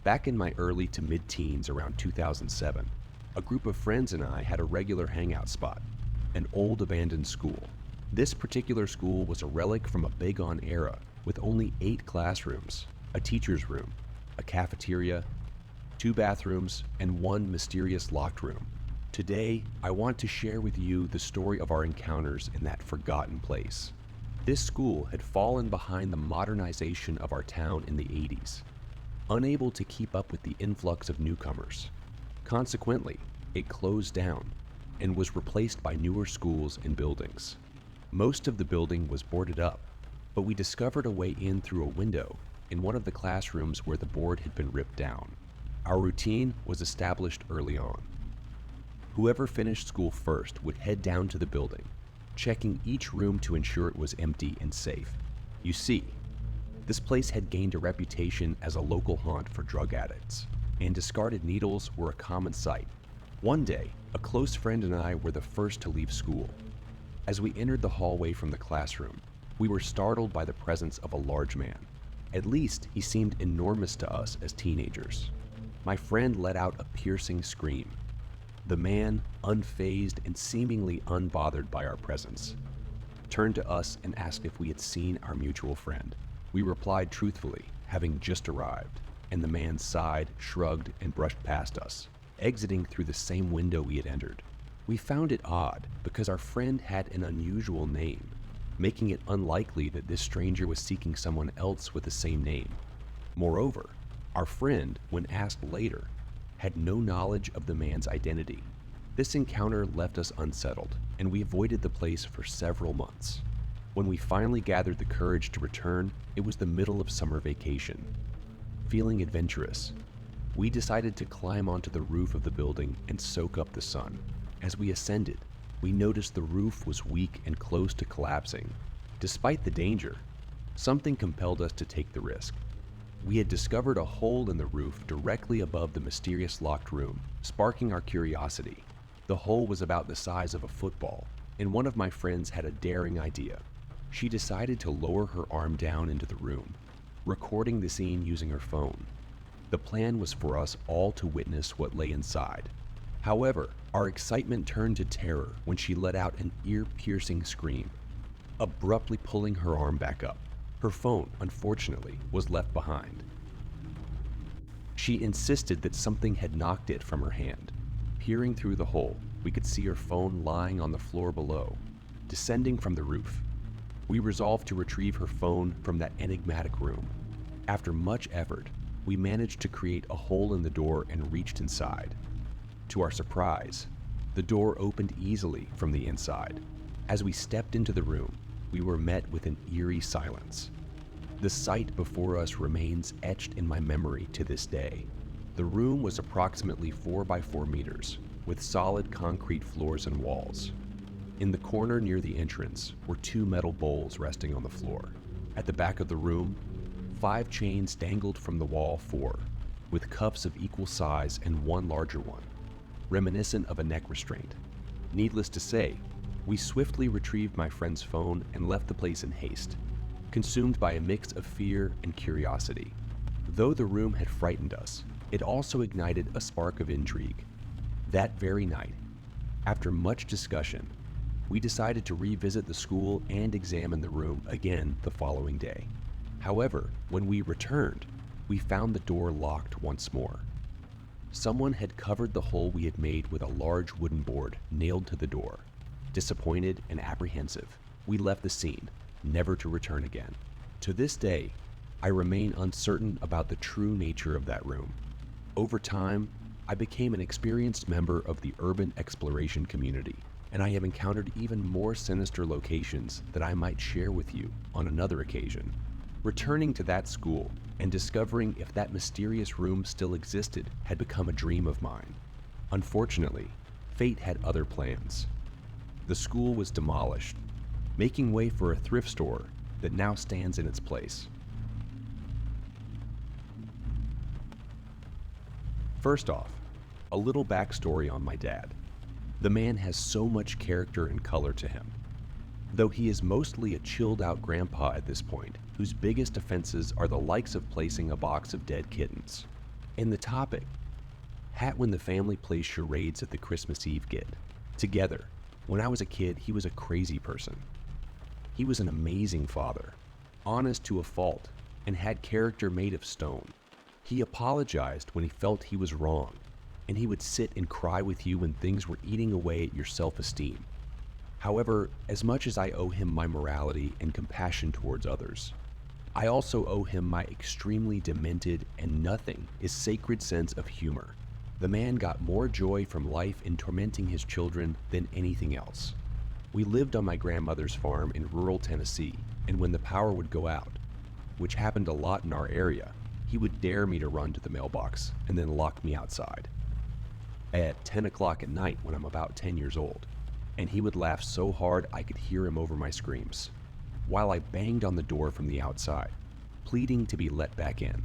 Back in my early to mid-teens around 2007, a group of friends and I had a regular hangout spot, an old abandoned school. This particular school was a relic from a bygone era with only 8 classrooms, a teacher's room, a cafeteria, 2 bathrooms, and 1 mysterious locked room. Today, I want to share with you the story of our encounters in that forgotten place. This school had fallen behind the modernization of our town in the 80s, unable to keep up with the influx of newcomers. Consequently, it closed down and was replaced by newer schools and buildings. Most of the building was boarded up, but we discovered a way in through a window in one of the classrooms where the board had been ripped down. Our routine was established early on. Whoever finished school first would head down to the building, checking each room to ensure it was empty and safe. You see, this place had gained a reputation as a local haunt for drug addicts, and discarded needles were a common sight. One day, a close friend and I were the first to leave school. As we entered the hallway from the classroom, we were startled by the presence of a large man. At least he seemed enormous to us as teenagers. My friend let out a piercing scream. The man, unfazed and seemingly unbothered by our presence, turned to us and asked if we had seen our mutual friend. We replied truthfully, having just arrived, and the man sighed, shrugged, and brushed past us, exiting through the same window we had entered. We found it odd because our friend had an unusual name, making it unlikely that this stranger was seeking someone else with the same name. Moreover, our friend, when asked later, had no knowledge of the man's identity. This encounter left us unsettled, and we avoided the place for several months. When we finally gathered the courage to return, it was the middle of summer vacation. Feeling adventurous, we decided to climb onto the roof of the building and soak up the sun. As we ascended, we noticed the roof was weak and close to collapsing. Despite the danger, something compelled us to take the risk. We had discovered a hole in the roof directly above the mysterious locked room, sparking our curiosity. The hole was about the size of a football, and one of my friends had a daring idea. She decided to lower her arm down into the room, recording the scene using her phone. The plan was for us all to witness what lay inside. However, our excitement turned to terror when she let out an ear-piercing scream, abruptly pulling her arm back up. Her phone, unfortunately, was left behind. She insisted that something had knocked it from her hand. Peering through the hole, we could see her phone lying on the floor below, descending from the roof. We resolved to retrieve her phone from that enigmatic room. After much effort, we managed to create a hole in the door and reached inside. To our surprise, the door opened easily from the inside. As we stepped into the room, we were met with an eerie silence. The sight before us remains etched in my memory to this day. The room was approximately 4 by 4 meters, with solid concrete floors and walls. In the corner near the entrance were 2 metal bowls resting on the floor. At the back of the room, 5 chains dangled from the wall 4, with cuffs of equal size and 1 larger one, reminiscent of a neck restraint. Needless to say, we swiftly retrieved my friend's phone and left the place in haste, consumed by a mix of fear and curiosity. Though the room had frightened us, it also ignited a spark of intrigue. That very night, after much discussion, we decided to revisit the school and examine the room again the following day. However, when we returned, we found the door locked once more. Someone had covered the hole we had made with a large wooden board nailed to the door. Disappointed and apprehensive, we left the scene, never to return again. To this day, I remain uncertain about the true nature of that room. Over time, I became an experienced member of the urban exploration community, and I have encountered even more sinister locations that I might share with you on another occasion. Returning to that school and discovering if that mysterious room still existed had become a dream of mine. Unfortunately, fate had other plans. The school was demolished, making way for a thrift store that now stands in its place. First off, a little backstory on my dad. The man has so much character and color to him. Though he is mostly a chilled-out grandpa at this point, whose biggest offenses are the likes of placing a box of dead kittens. And the topic: hat when the family plays charades at the Christmas Eve get. Together. When I was a kid, he was a crazy person. He was an amazing father, honest to a fault, and had character made of stone. He apologized when he felt he was wrong, and he would sit and cry with you when things were eating away at your self-esteem. However, as much as I owe him my morality and compassion towards others, I also owe him my extremely demented and nothing is sacred sense of humor. The man got more joy from life in tormenting his children than anything else. We lived on my grandmother's farm in rural Tennessee, and when the power would go out, which happened a lot in our area, he would dare me to run to the mailbox and then lock me outside at 10 o'clock at night when I'm about 10 years old, and he would laugh so hard I could hear him over my screams, while I banged on the door from the outside, pleading to be let back in.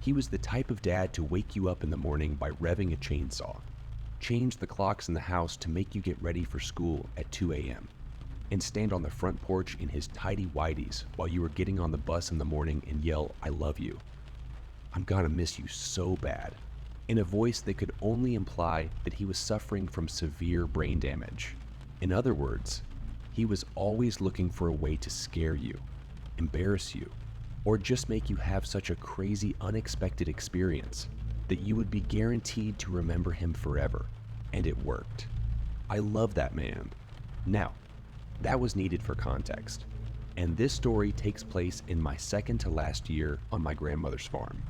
He was the type of dad to wake you up in the morning by revving a chainsaw, change the clocks in the house to make you get ready for school at 2 a.m., and stand on the front porch in his tidy whities while you were getting on the bus in the morning and yell, "I love you. I'm gonna miss you so bad," in a voice that could only imply that he was suffering from severe brain damage. In other words, he was always looking for a way to scare you, embarrass you, or just make you have such a crazy, unexpected experience that you would be guaranteed to remember him forever. And it worked. I love that man. Now, that was needed for context. And this story takes place in my second to last year on my grandmother's farm.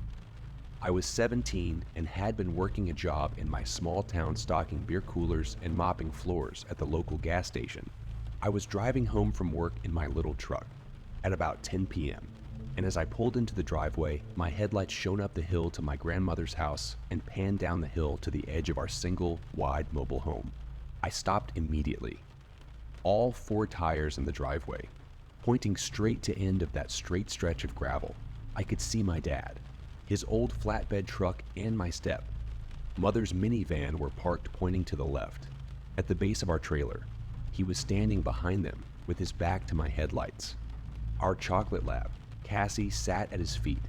I was 17 and had been working a job in my small town stocking beer coolers and mopping floors at the local gas station. I was driving home from work in my little truck at about 10 p.m. And as I pulled into the driveway, my headlights shone up the hill to my grandmother's house and panned down the hill to the edge of our single, wide mobile home. I stopped immediately. All 4 tires in the driveway, pointing straight to end of that straight stretch of gravel. I could see my dad, his old flatbed truck, and my step. Mother's minivan were parked pointing to the left. At the base of our trailer, he was standing behind them with his back to my headlights. Our chocolate lab, Cassie, sat at his feet,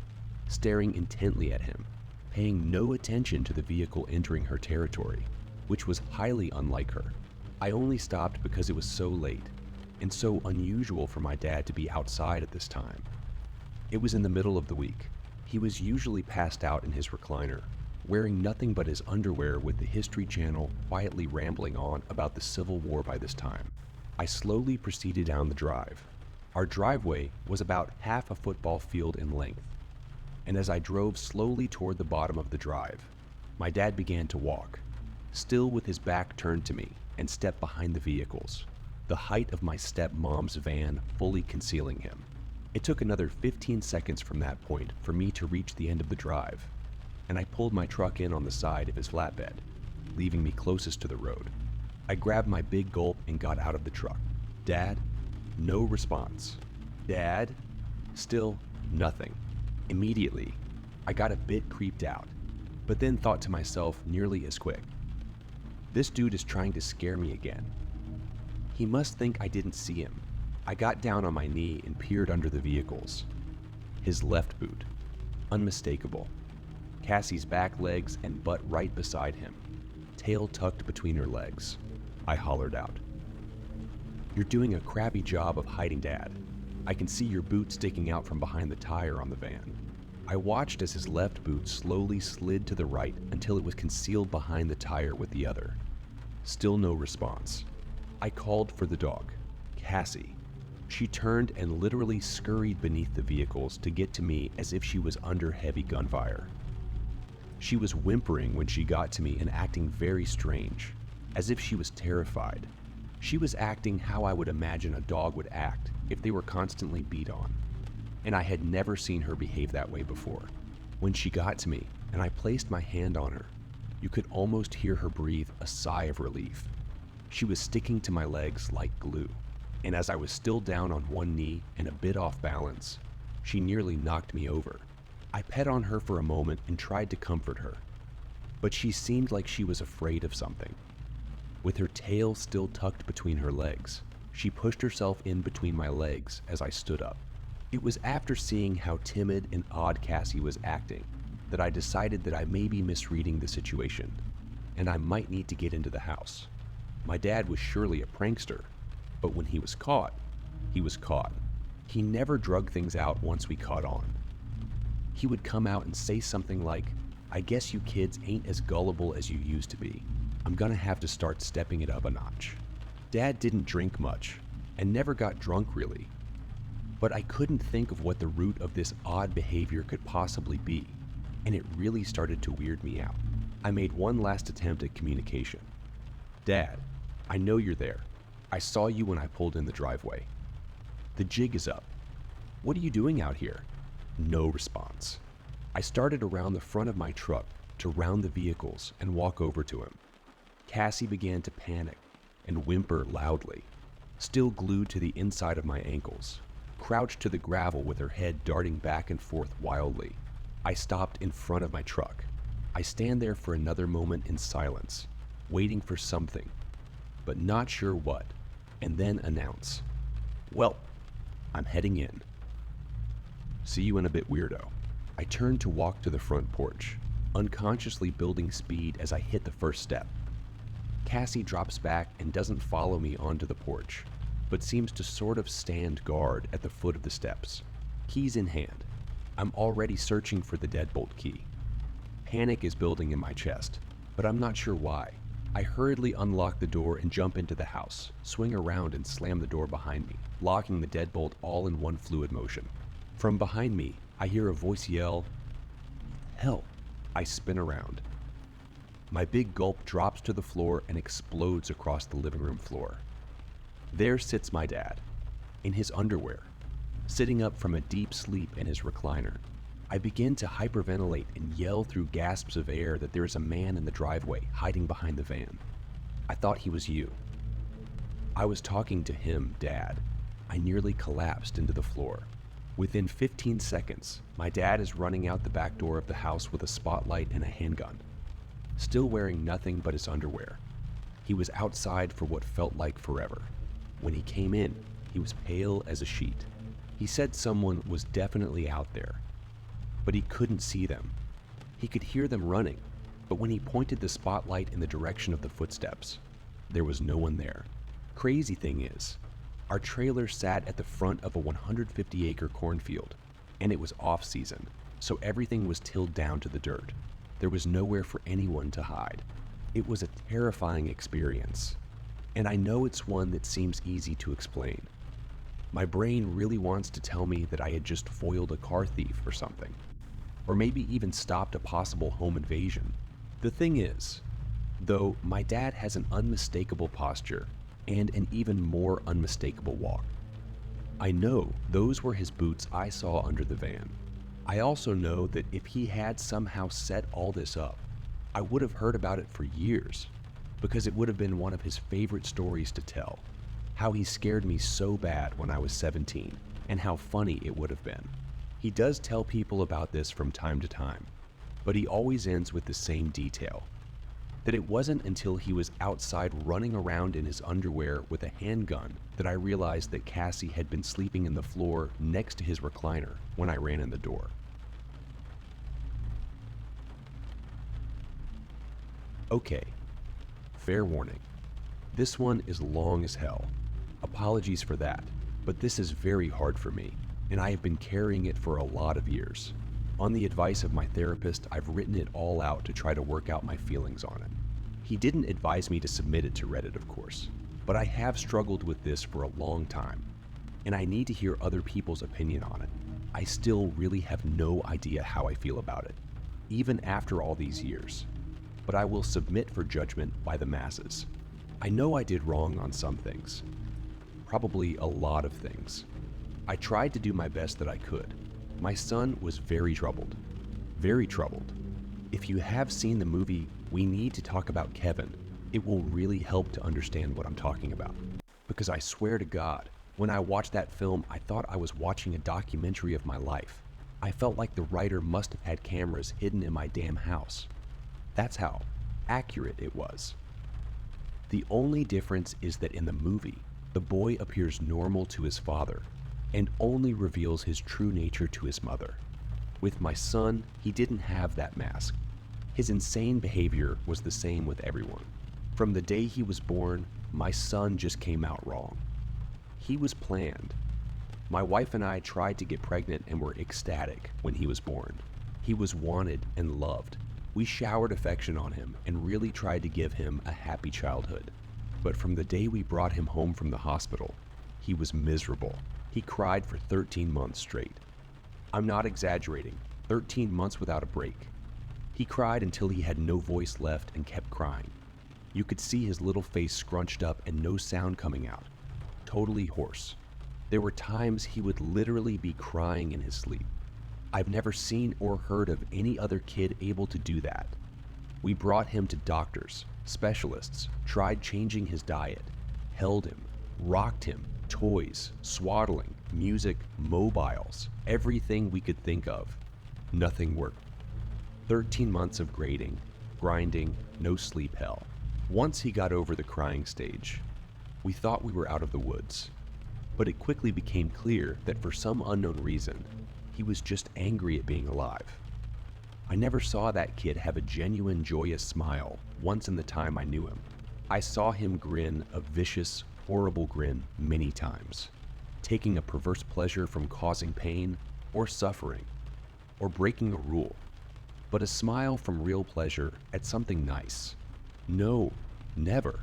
staring intently at him, paying no attention to the vehicle entering her territory, which was highly unlike her. I only stopped because it was so late, and so unusual for my dad to be outside at this time. It was in the middle of the week. He was usually passed out in his recliner, wearing nothing but his underwear with the History Channel quietly rambling on about the Civil War by this time. I slowly proceeded down the drive. Our driveway was about half a football field in length, and as I drove slowly toward the bottom of the drive, my dad began to walk, still with his back turned to me, and stepped behind the vehicles, the height of my stepmom's van fully concealing him. It took another 15 seconds from that point for me to reach the end of the drive, and I pulled my truck in on the side of his flatbed, leaving me closest to the road. I grabbed my big gulp and got out of the truck. "Dad?" No response. "Dad?" Still nothing. Immediately, I got a bit creeped out, but then thought to myself nearly as quick, this dude is trying to scare me again. He must think I didn't see him. I got down on my knee and peered under the vehicles. His left boot, unmistakable. Cassie's back legs and butt right beside him, tail tucked between her legs. I hollered out, "You're doing a crappy job of hiding, Dad. I can see your boot sticking out from behind the tire on the van." I watched as his left boot slowly slid to the right until it was concealed behind the tire with the other. Still no response. I called for the dog, Cassie. She turned and literally scurried beneath the vehicles to get to me as if she was under heavy gunfire. She was whimpering when she got to me and acting very strange, as if she was terrified. She was acting how I would imagine a dog would act if they were constantly beat on, and I had never seen her behave that way before. When she got to me and I placed my hand on her, you could almost hear her breathe a sigh of relief. She was sticking to my legs like glue, and as I was still down on one knee and a bit off balance, she nearly knocked me over. I pet on her for a moment and tried to comfort her, but she seemed like she was afraid of something. With her tail still tucked between her legs, she pushed herself in between my legs as I stood up. It was after seeing how timid and odd Cassie was acting that I decided that I may be misreading the situation, and I might need to get into the house. My dad was surely a prankster, but when he was caught, he was caught. He never drug things out once we caught on. He would come out and say something like, "I guess you kids ain't as gullible as you used to be. I'm gonna have to start stepping it up a notch." Dad didn't drink much, and never got drunk really. But I couldn't think of what the root of this odd behavior could possibly be, and it really started to weird me out. I made one last attempt at communication. "Dad, I know you're there. I saw you when I pulled in the driveway. The jig is up. What are you doing out here?" No response. I started around the front of my truck to round the vehicles and walk over to him. Cassie began to panic and whimper loudly, still glued to the inside of my ankles, crouched to the gravel with her head darting back and forth wildly. I stopped in front of my truck. I stand there for another moment in silence, waiting for something, but not sure what, and then announce, "Well, I'm heading in. See you in a bit, weirdo." I turn to walk to the front porch, unconsciously building speed as I hit the first step. Cassie drops back and doesn't follow me onto the porch, but seems to sort of stand guard at the foot of the steps. Keys in hand, I'm already searching for the deadbolt key. Panic is building in my chest, but I'm not sure why. I hurriedly unlock the door and jump into the house, swing around and slam the door behind me, locking the deadbolt all in one fluid motion. From behind me, I hear a voice yell, "Help!" I spin around. My big gulp drops to the floor and explodes across the living room floor. There sits my dad, in his underwear, sitting up from a deep sleep in his recliner. I begin to hyperventilate and yell through gasps of air that there is a man in the driveway hiding behind the van. "I thought he was you." I was talking to him, Dad. I nearly collapsed into the floor. Within 15 seconds, my dad is running out the back door of the house with a spotlight and a handgun, still wearing nothing but his underwear. He was outside for what felt like forever. When he came in, he was pale as a sheet. He said someone was definitely out there, but he couldn't see them. He could hear them running, but when he pointed the spotlight in the direction of the footsteps, there was no one there. Crazy thing is, our trailer sat at the front of a 150-acre cornfield, and it was off-season, so everything was tilled down to the dirt. There was nowhere for anyone to hide. It was a terrifying experience, and I know it's one that seems easy to explain. My brain really wants to tell me that I had just foiled a car thief or something, or maybe even stopped a possible home invasion. The thing is, though, my dad has an unmistakable posture and an even more unmistakable walk. I know those were his boots I saw under the van. I also know that if he had somehow set all this up, I would have heard about it for years, because it would have been one of his favorite stories to tell. How he scared me so bad when I was 17, and how funny it would have been. He does tell people about this from time to time, but he always ends with the same detail. That it wasn't until he was outside running around in his underwear with a handgun that I realized that Cassie had been sleeping in the floor next to his recliner when I ran in the door. Okay, fair warning. This one is long as hell. Apologies for that, but this is very hard for me, and I have been carrying it for a lot of years. On the advice of my therapist, I've written it all out to try to work out my feelings on it. He didn't advise me to submit it to Reddit, of course, but I have struggled with this for a long time, and I need to hear other people's opinion on it. I still really have no idea how I feel about it, even after all these years, but I will submit for judgment by the masses. I know I did wrong on some things, probably a lot of things. I tried to do my best that I could. My son was very troubled. Very troubled. If you have seen the movie We Need to Talk About Kevin, it will really help to understand what I'm talking about. Because I swear to God, when I watched that film, I thought I was watching a documentary of my life. I felt like the writer must have had cameras hidden in my damn house. That's how accurate it was. The only difference is that in the movie, the boy appears normal to his father and only reveals his true nature to his mother. With my son, he didn't have that mask. His insane behavior was the same with everyone. From the day he was born, my son just came out wrong. He was planned. My wife and I tried to get pregnant and were ecstatic when he was born. He was wanted and loved. We showered affection on him and really tried to give him a happy childhood. But from the day we brought him home from the hospital, he was miserable. He cried for 13 months straight. I'm not exaggerating, 13 months without a break. He cried until he had no voice left and kept crying. You could see his little face scrunched up and no sound coming out. Totally hoarse. There were times he would literally be crying in his sleep. I've never seen or heard of any other kid able to do that. We brought him to doctors, specialists, tried changing his diet, held him, rocked him, toys, swaddling, music, mobiles, everything we could think of. Nothing worked. 13 months of grading, grinding, no sleep hell. Once he got over the crying stage, we thought we were out of the woods. But it quickly became clear that for some unknown reason, he was just angry at being alive. I never saw that kid have a genuine, joyous smile once in the time I knew him. I saw him grin a vicious, horrible grin many times, taking a perverse pleasure from causing pain or suffering or breaking a rule, but a smile from real pleasure at something nice. No, never.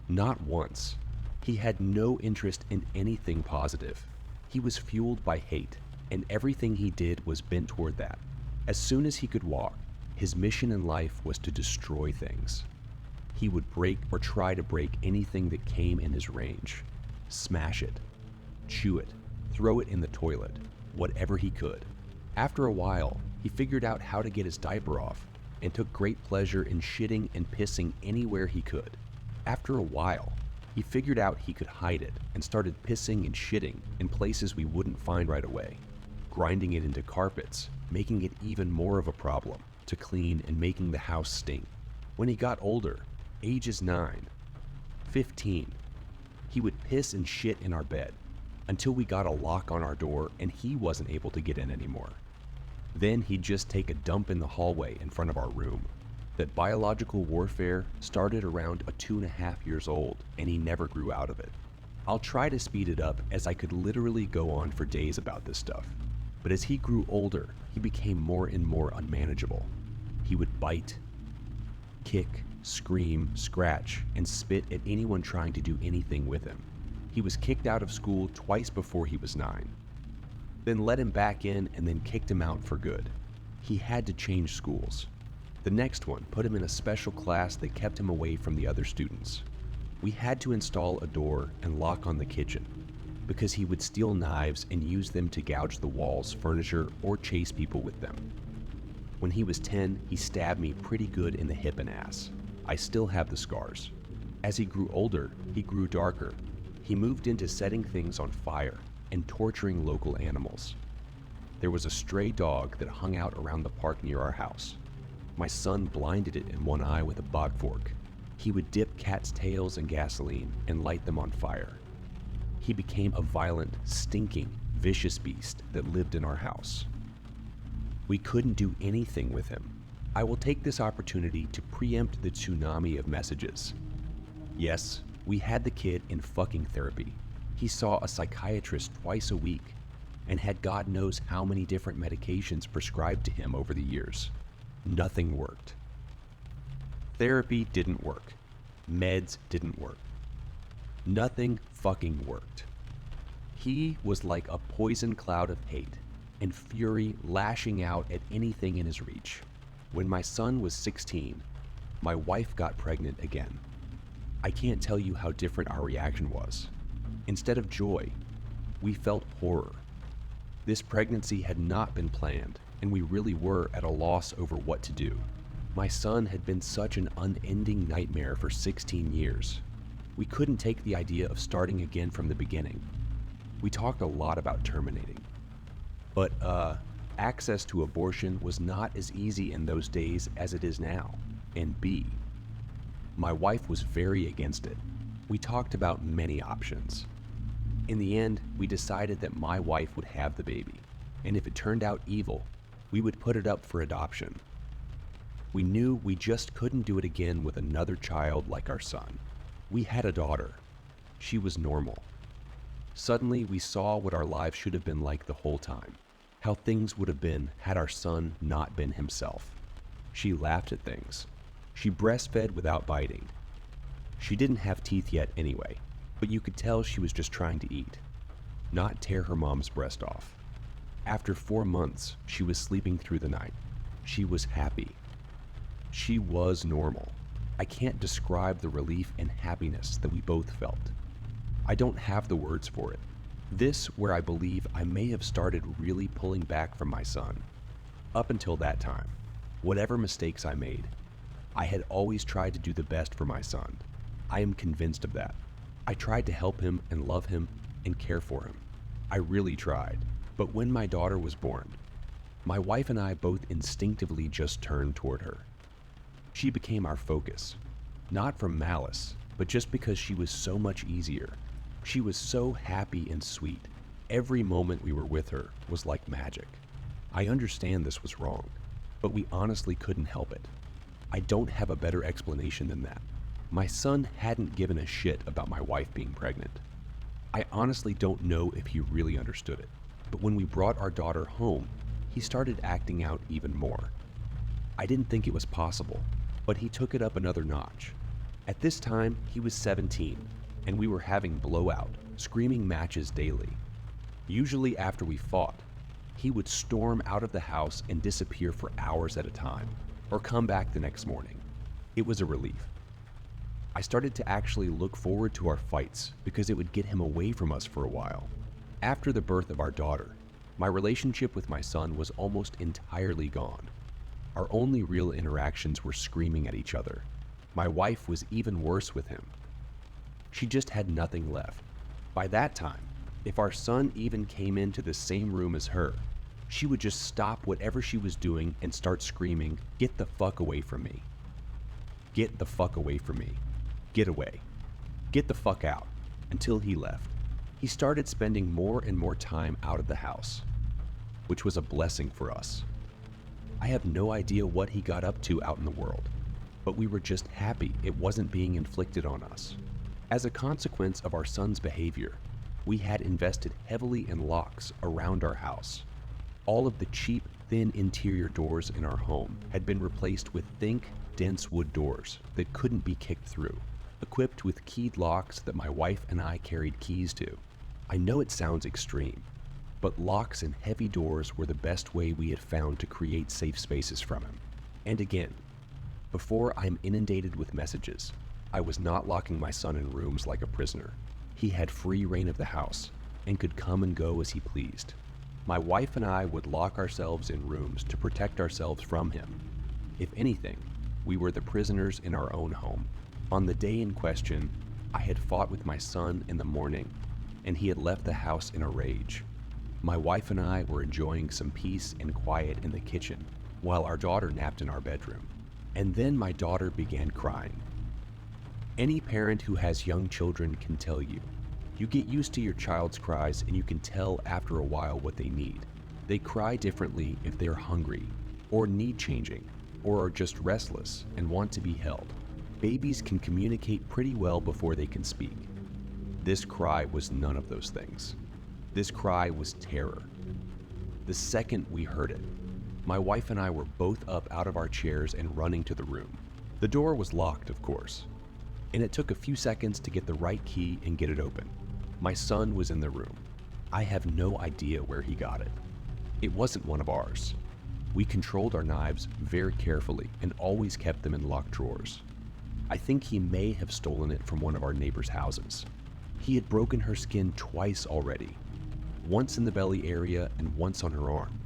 Not once. He had no interest in anything positive. He was fueled by hate, and everything he did was bent toward that. As soon as he could walk, his mission in life was to destroy things. He would break or try to break anything that came in his range. Smash it, chew it, throw it in the toilet, whatever he could. After a while, he figured out how to get his diaper off and took great pleasure in shitting and pissing anywhere he could. After a while, he figured out he could hide it and started pissing and shitting in places we wouldn't find right away, grinding it into carpets, making it even more of a problem to clean and making the house stink. When he got older, ages 9, 15, he would piss and shit in our bed until we got a lock on our door and he wasn't able to get in anymore. Then he'd just take a dump in the hallway in front of our room. That biological warfare started around 2.5 years old and he never grew out of it. I'll try to speed it up as I could literally go on for days about this stuff. But as he grew older, he became more and more unmanageable. He would bite, kick, scream, scratch, and spit at anyone trying to do anything with him. He was kicked out of school twice before he was 9. Then let him back in and then kicked him out for good. He had to change schools. The next one put him in a special class that kept him away from the other students. We had to install a door and lock on the kitchen because he would steal knives and use them to gouge the walls, furniture, or chase people with them. When he was 10, he stabbed me pretty good in the hip and ass. I still have the scars. As he grew older, he grew darker. He moved into setting things on fire and torturing local animals. There was a stray dog that hung out around the park near our house. My son blinded it in one eye with a bog fork. He would dip cats' tails in gasoline and light them on fire. He became a violent, stinking, vicious beast that lived in our house. We couldn't do anything with him. I will take this opportunity to preempt the tsunami of messages. Yes, we had the kid in fucking therapy. He saw a psychiatrist twice a week and had God knows how many different medications prescribed to him over the years. Nothing worked. Therapy didn't work. Meds didn't work. Nothing fucking worked. He was like a poison cloud of hate and fury lashing out at anything in his reach. When my son was 16, my wife got pregnant again. I can't tell you how different our reaction was. Instead of joy, we felt horror. This pregnancy had not been planned, and we really were at a loss over what to do. My son had been such an unending nightmare for 16 years. We couldn't take the idea of starting again from the beginning. We talked a lot about terminating. But, access to abortion was not as easy in those days as it is now. And B, my wife was very against it. We talked about many options. In the end, we decided that my wife would have the baby, and if it turned out evil, We would put it up for adoption. We knew we just couldn't do it again with another child like our son. We had a daughter. She was normal. Suddenly, we saw what our lives should have been like the whole time, how things would have been had our son not been himself. She laughed at things. She breastfed without biting. She didn't have teeth yet anyway, but you could tell she was just trying to eat, not tear her mom's breast off. After 4 months, she was sleeping through the night. She was happy. She was normal. I can't describe the relief and happiness that we both felt. I don't have the words for it. This where I believe I may have started really pulling back from my son. Up until that time, whatever mistakes I made, I had always tried to do the best for my son. I am convinced of that. I tried to help him and love him and care for him. I really tried. But when my daughter was born, my wife and I both instinctively just turned toward her. She became our focus, not from malice, but just because she was so much easier. She was so happy and sweet. Every moment we were with her was like magic. I understand this was wrong, but we honestly couldn't help it. I don't have a better explanation than that. My son hadn't given a shit about my wife being pregnant. I honestly don't know if he really understood it, but when we brought our daughter home, he started acting out even more. I didn't think it was possible, but he took it up another notch. At this time, he was 17, and we were having blowout, screaming matches daily. Usually after we fought, he would storm out of the house and disappear for hours at a time, or come back the next morning. It was a relief. I started to actually look forward to our fights because it would get him away from us for a while. After the birth of our daughter, my relationship with my son was almost entirely gone. Our only real interactions were screaming at each other. My wife was even worse with him. She just had nothing left. By that time, if our son even came into the same room as her, she would just stop whatever she was doing and start screaming, "Get the fuck away from me. Get the fuck away from me. Get away. Get the fuck out," until he left. He started spending more and more time out of the house, which was a blessing for us. I have no idea what he got up to out in the world, but we were just happy it wasn't being inflicted on us. As a consequence of our son's behavior, we had invested heavily in locks around our house. All of the cheap, thin interior doors in our home had been replaced with thick, dense wood doors that couldn't be kicked through, equipped with keyed locks that my wife and I carried keys to. I know it sounds extreme, but locks and heavy doors were the best way we had found to create safe spaces from him. And again, before I'm inundated with messages, I was not locking my son in rooms like a prisoner. He had free reign of the house and could come and go as he pleased. My wife and I would lock ourselves in rooms to protect ourselves from him. If anything, we were the prisoners in our own home. On the day in question, I had fought with my son in the morning, and he had left the house in a rage. My wife and I were enjoying some peace and quiet in the kitchen while our daughter napped in our bedroom. And then my daughter began crying. Any parent who has young children can tell you, you get used to your child's cries and you can tell after a while what they need. They cry differently if they're hungry, or need changing, or are just restless and want to be held. Babies can communicate pretty well before they can speak. This cry was none of those things. This cry was terror. The second we heard it, my wife and I were both up out of our chairs and running to the room. The door was locked, of course, and it took a few seconds to get the right key and get it open. My son was in the room. I have no idea where he got it. It wasn't one of ours. We controlled our knives very carefully and always kept them in locked drawers. I think he may have stolen it from one of our neighbors' houses. He had broken her skin twice already, once in the belly area and once on her arm.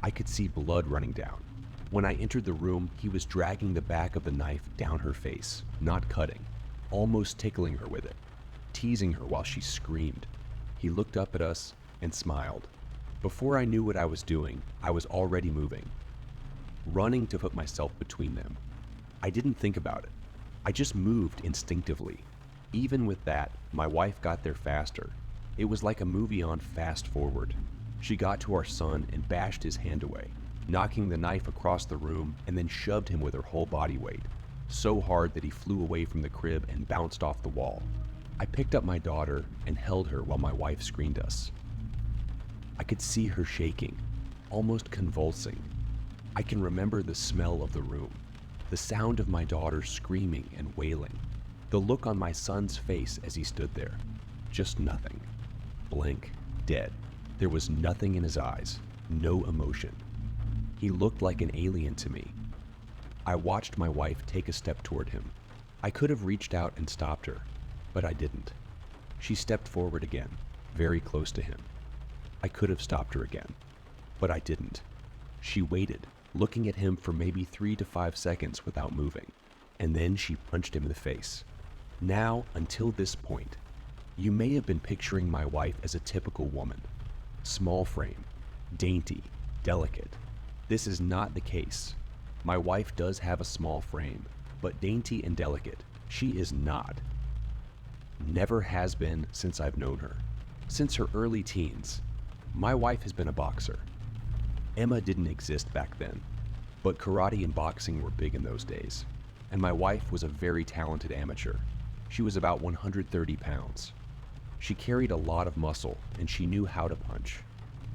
I could see blood running down. When I entered the room, he was dragging the back of the knife down her face, not cutting, almost tickling her with it, teasing her while she screamed. He looked up at us and smiled. Before I knew what I was doing, I was already moving, running to put myself between them. I didn't think about it. I just moved instinctively. Even with that, my wife got there faster. It was like a movie on fast forward. She got to our son and bashed his hand away. knocking the knife across the room, and then shoved him with her whole body weight, so hard that he flew away from the crib and bounced off the wall. I picked up my daughter and held her while my wife screened us. I could see her shaking, almost convulsing. I can remember the smell of the room, the sound of my daughter screaming and wailing, the look on my son's face as he stood there. Just nothing. Blank, dead. There was nothing in his eyes, no emotion. He looked like an alien to me. I watched my wife take a step toward him. I could have reached out and stopped her, but I didn't. She stepped forward again, very close to him. I could have stopped her again, but I didn't. She waited, looking at him for maybe 3 to 5 seconds without moving, and then she punched him in the face. Now, until this point, you may have been picturing my wife as a typical woman. Small frame, dainty, delicate. This is not the case. My wife does have a small frame, but dainty and delicate, she is not. Never has been since I've known her. Since her early teens, my wife has been a boxer. Emma didn't exist back then, but karate and boxing were big in those days, and my wife was a very talented amateur. She was about 130 pounds. She carried a lot of muscle, and she knew how to punch.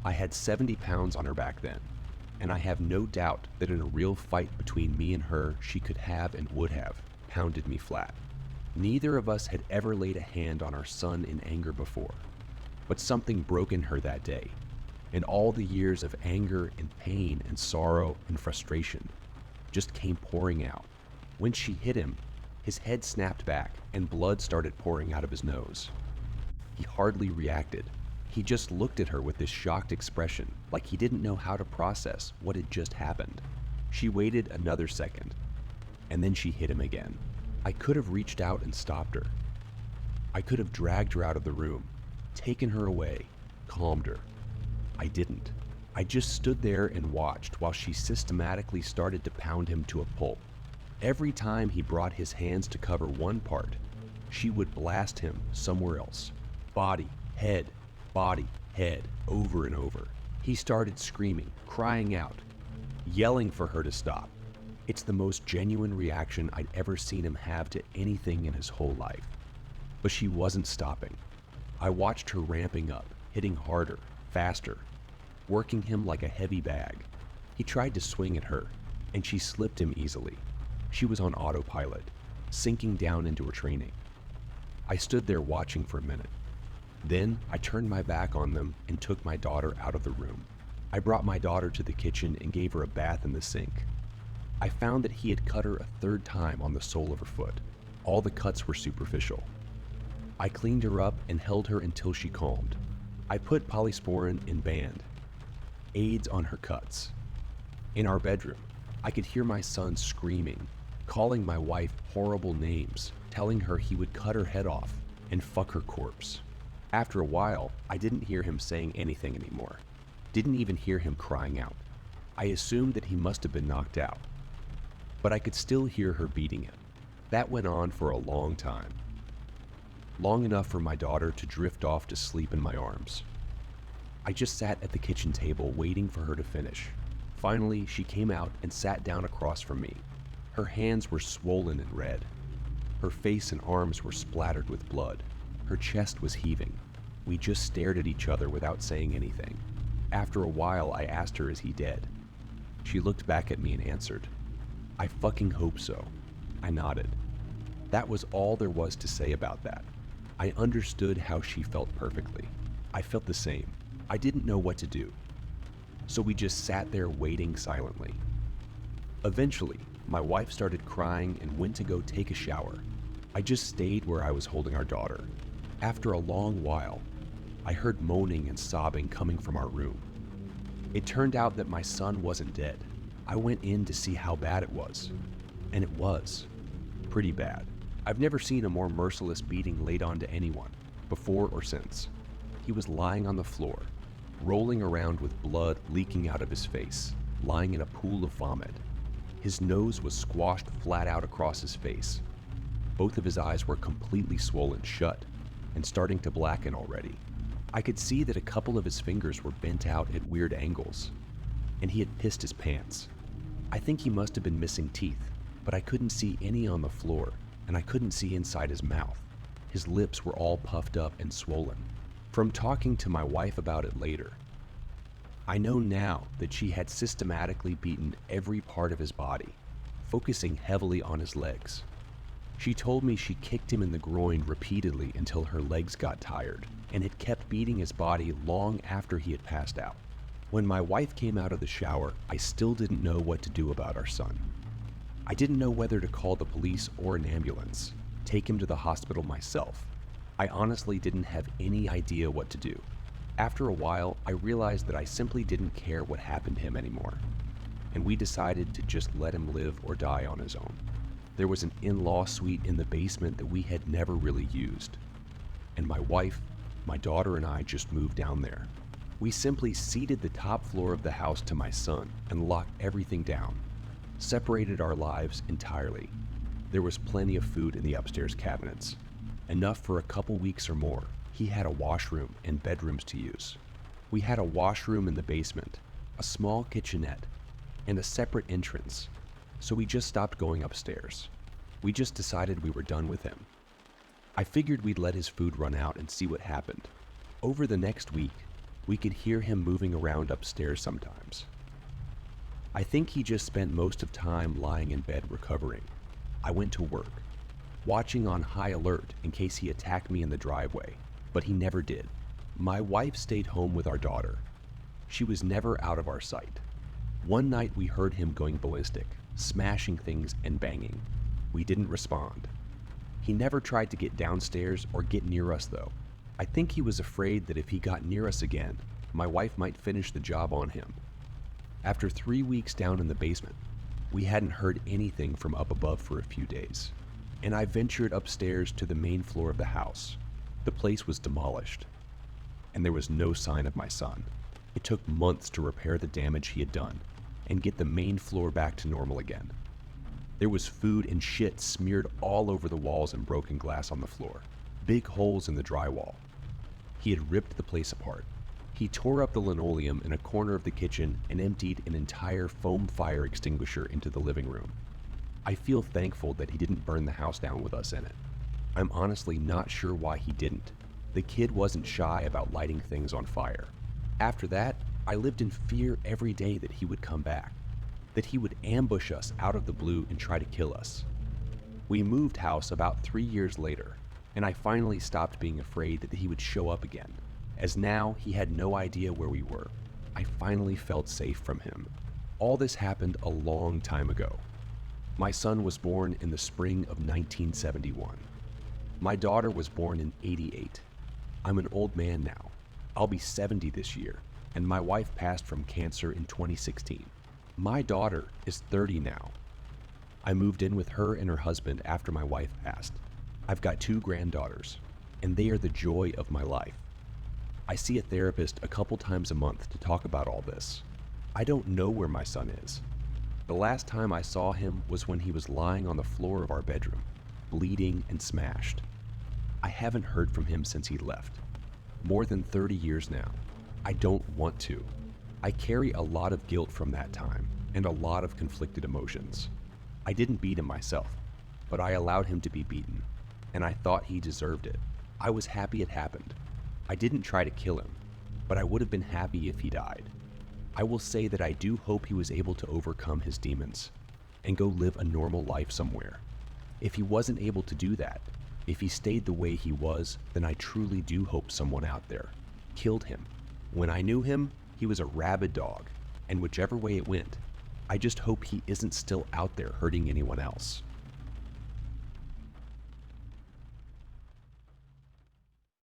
I had 70 pounds on her back then, and I have no doubt that in a real fight between me and her, she could have and would have pounded me flat. Neither of us had ever laid a hand on our son in anger before, but something broke in her that day, and all the years of anger and pain and sorrow and frustration just came pouring out. When she hit him, his head snapped back and blood started pouring out of his nose. He hardly reacted. He just looked at her with this shocked expression, like he didn't know how to process what had just happened. She waited another second, and then she hit him again. I could have reached out and stopped her. I could have dragged her out of the room, taken her away, calmed her. I didn't. I just stood there and watched while she systematically started to pound him to a pulp. Every time he brought his hands to cover one part, she would blast him somewhere else. Body, head, over and over. He started screaming, crying out, yelling for her to stop. It's the most genuine reaction I'd ever seen him have to anything in his whole life. But she wasn't stopping. I watched her ramping up, hitting harder, faster, working him like a heavy bag. He tried to swing at her, and she slipped him easily. She was on autopilot, sinking down into her training. I stood there watching for a minute. Then I turned my back on them and took my daughter out of the room. I brought my daughter to the kitchen and gave her a bath in the sink. I found that he had cut her a 3rd time on the sole of her foot. All the cuts were superficial. I cleaned her up and held her until she calmed. I put polysporin and band aids on her cuts. In our bedroom, I could hear my son screaming, calling my wife horrible names, telling her he would cut her head off and fuck her corpse. After a while, I didn't hear him saying anything anymore. Didn't even hear him crying out. I assumed that he must have been knocked out. But I could still hear her beating him. That went on for a long time. Long enough for my daughter to drift off to sleep in my arms. I just sat at the kitchen table waiting for her to finish. Finally, she came out and sat down across from me. Her hands were swollen and red. Her face and arms were splattered with blood. Her chest was heaving. We just stared at each other without saying anything. After a while, I asked her, "Is he dead?" She looked back at me and answered, "I fucking hope so." I nodded. That was all there was to say about that. I understood how she felt perfectly. I felt the same. I didn't know what to do. So we just sat there waiting silently. Eventually, my wife started crying and went to go take a shower. I just stayed where I was holding our daughter. After a long while, I heard moaning and sobbing coming from our room. It turned out that my son wasn't dead. I went in to see how bad it was, and it was pretty bad. I've never seen a more merciless beating laid onto anyone, before or since. He was lying on the floor, rolling around with blood leaking out of his face, lying in a pool of vomit. His nose was squashed flat out across his face. Both of his eyes were completely swollen shut and starting to blacken already. I could see that a couple of his fingers were bent out at weird angles. and he had pissed his pants. I think he must have been missing teeth, but I couldn't see any on the floor, and I couldn't see inside his mouth. His lips were all puffed up and swollen. From talking to my wife about it later, I know now that she had systematically beaten every part of his body, focusing heavily on his legs. She told me she kicked him in the groin repeatedly until her legs got tired, and had kept beating his body long after he had passed out. When my wife came out of the shower, I still didn't know what to do about our son. I didn't know whether to call the police or an ambulance, take him to the hospital myself. I honestly didn't have any idea what to do. After a while, I realized that I simply didn't care what happened to him anymore, and we decided to just let him live or die on his own. There was an in-law suite in the basement that we had never really used, and my wife, my daughter, and I just moved down there. We simply ceded the top floor of the house to my son and locked everything down, separated our lives entirely. There was plenty of food in the upstairs cabinets, enough for a couple weeks or more. He had a washroom and bedrooms to use. We had a washroom in the basement, a small kitchenette, and a separate entrance, so we just stopped going upstairs. We just decided we were done with him. I figured we'd let his food run out and see what happened. Over the next week, we could hear him moving around upstairs sometimes. I think he just spent most of time lying in bed recovering. I went to work, watching on high alert in case he attacked me in the driveway, but he never did. My wife stayed home with our daughter. She was never out of our sight. One night we heard him going ballistic, smashing things and banging. We didn't respond. He never tried to get downstairs or get near us though. I think he was afraid that if he got near us again, my wife might finish the job on him. After 3 weeks down in the basement, we hadn't heard anything from up above for a few days, and I ventured upstairs to the main floor of the house. The place was demolished, and there was no sign of my son. It took months to repair the damage he had done and get the main floor back to normal again. There was food and shit smeared all over the walls and broken glass on the floor, big holes in the drywall. He had ripped the place apart. He tore up the linoleum in a corner of the kitchen and emptied an entire foam fire extinguisher into the living room. I feel thankful that he didn't burn the house down with us in it. I'm honestly not sure why he didn't. The kid wasn't shy about lighting things on fire. After that, I lived in fear every day that he would come back, that he would ambush us out of the blue and try to kill us. We moved house about 3 years later, and I finally stopped being afraid that he would show up again, as now he had no idea where we were. I finally felt safe from him. All this happened a long time ago. My son was born in the spring of 1971. My daughter was born in '88. I'm an old man now. I'll be 70 this year, and my wife passed from cancer in 2016. My daughter is 30 now. I moved in with her and her husband after my wife passed. I've got 2 granddaughters, and they are the joy of my life. I see a therapist a couple times a month to talk about all this. I don't know where my son is. The last time I saw him was when he was lying on the floor of our bedroom, bleeding and smashed. I haven't heard from him since he left. More than 30 years now. I don't want to. I carry a lot of guilt from that time and a lot of conflicted emotions. I didn't beat him myself, but I allowed him to be beaten, and I thought he deserved it. I was happy it happened. I didn't try to kill him, but I would have been happy if he died. I will say that I do hope he was able to overcome his demons and go live a normal life somewhere. If he wasn't able to do that, if he stayed the way he was, then I truly do hope someone out there killed him. When I knew him, he was a rabid dog, and whichever way it went, I just hope he isn't still out there hurting anyone else.